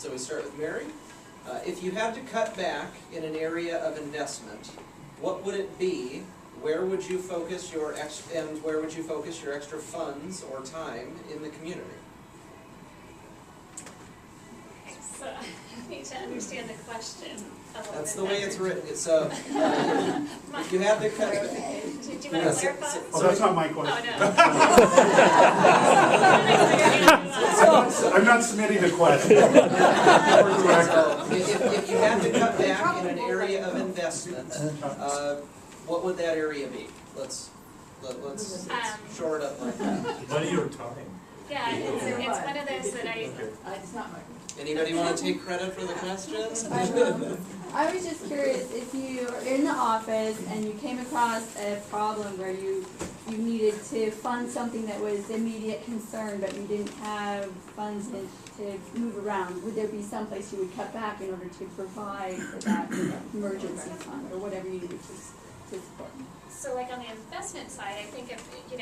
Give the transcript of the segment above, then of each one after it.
So we start with Mary. If you had to cut back in an area of investment, what would it be? Where would you focus your where would you focus your extra funds or time in the community? Okay, so I need to understand the question a little That's bit the way better. it's written. So if you had to cut back. Do you want to clarify? Oh, that's not my question. Oh, I'm not submitting the question. So if you had to cut back in an area of investment, what would that area be? Let's shore it up like that. Money or time? Yeah, it's one of those that It's not my. Anybody want to take credit for the question? I was just curious, if you are in the office and you came across a problem where you needed to fund something that was immediate concern, but you didn't have funds to move around, would there be someplace you would cut back in order to provide for that emergency fund or whatever you needed to support? So like on the investment side, I think if, the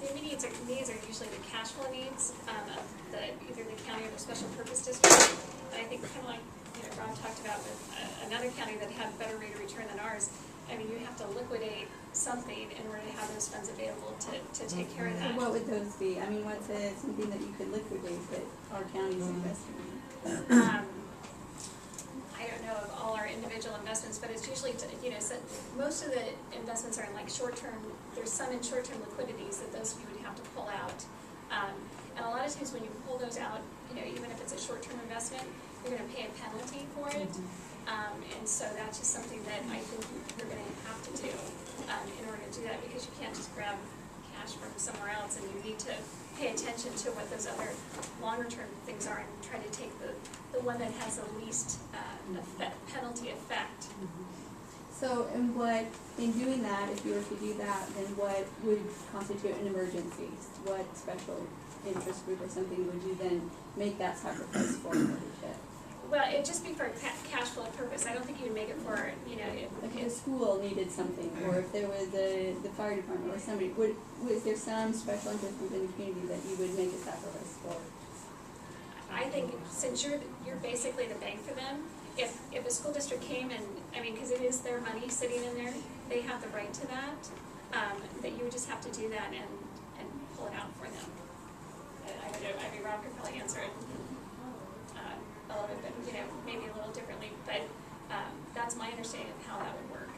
immediate needs are usually the cash flow needs of either the county or the special purpose district. And I think kind of like, Rob talked about with another county that had a better rate of return than ours, I mean, you have to liquidate something in order to have those funds available to take care of that. What would those be? I mean, what's something that you could liquidate that our county's investing in? I don't know of all our individual investments, but it's usually, so most of the investments are in like short-term, there's some in short-term liquidities that those you would have to pull out. And a lot of times when you pull those out, even if it's a short-term investment, you're going to pay a penalty for it. And so that's just something that I think you're going to have to do in order to do that, because you can't just grab cash from somewhere else, and you need to pay attention to what those other longer-term things are and try to take the one that has the least penalty effect. So, in doing that, if you were to do that, then what would constitute an emergency? What special interest group or something would you then make that sacrifice for in order to? Well, it'd just be for a cash flow purpose. I don't think you'd make it for, Like if the school needed something, or if there was the fire department or somebody, was there some special interest group in the community that you would make a sacrifice for? I think since you're basically the bank for them, if a school district came and, because it is their money sitting in there, they have the right to that, that you would just have to do that and pull it out for them. I don't know, Rob could probably answer it a little bit, maybe a little differently, but that's my understanding of how that would work.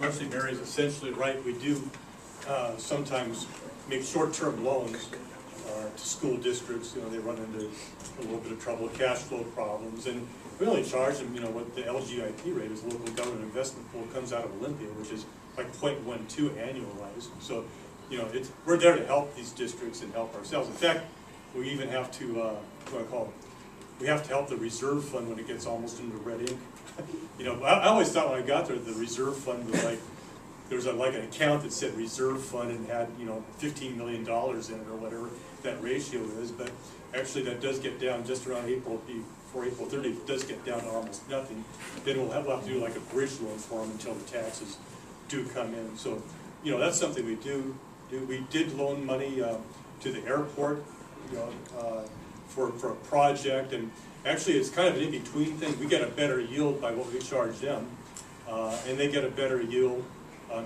Actually, Mary's essentially right. We do sometimes make short-term loans to school districts. They run into a little bit of trouble, cash flow problems, and we only charge them, what the LGIP rate is, local government investment pool, comes out of Olympia, which is like 0.12 annualized. So, we're there to help these districts and help ourselves. In fact, we even have to, we have to help the reserve fund when it gets almost into red ink. I always thought when I got there, the reserve fund was like, there was like an account that said reserve fund and had, $15 million in it or whatever that ratio is, but actually that does get down just around before April 30th, it does get down to almost nothing. Then we'll have to do like a bridge loan for them until the taxes do come in. So, that's something we do. We did loan money to the airport, for a project, and actually it's kind of an in-between thing. We get a better yield by what we charge them, and they get a better yield.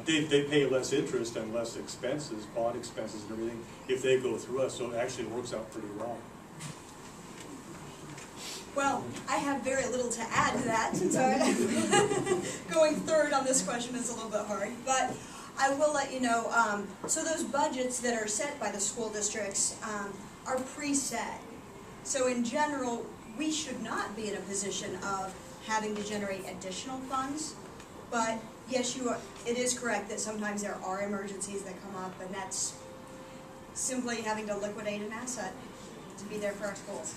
They pay less interest and less expenses, bond expenses and everything, if they go through us, so it actually works out pretty well. Well, I have very little to add to that, since going third on this question is a little bit hard, but I will let you know, so those budgets that are set by the school districts are preset. So in general, we should not be in a position of having to generate additional funds, but yes, it is correct that sometimes there are emergencies that come up, and that's simply having to liquidate an asset to be there for our schools.